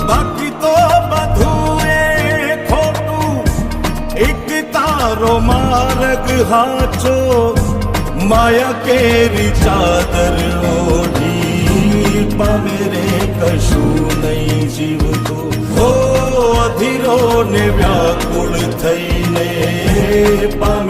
બાકી તો બધું એ ખોટું, એક તારો માર્ગ હાચો, માયા કેરી ચાદર ઓઢી પામે રે કશું નહીં જીવતો. હો અધીરો ને વ્યાકુળ થઈને પામે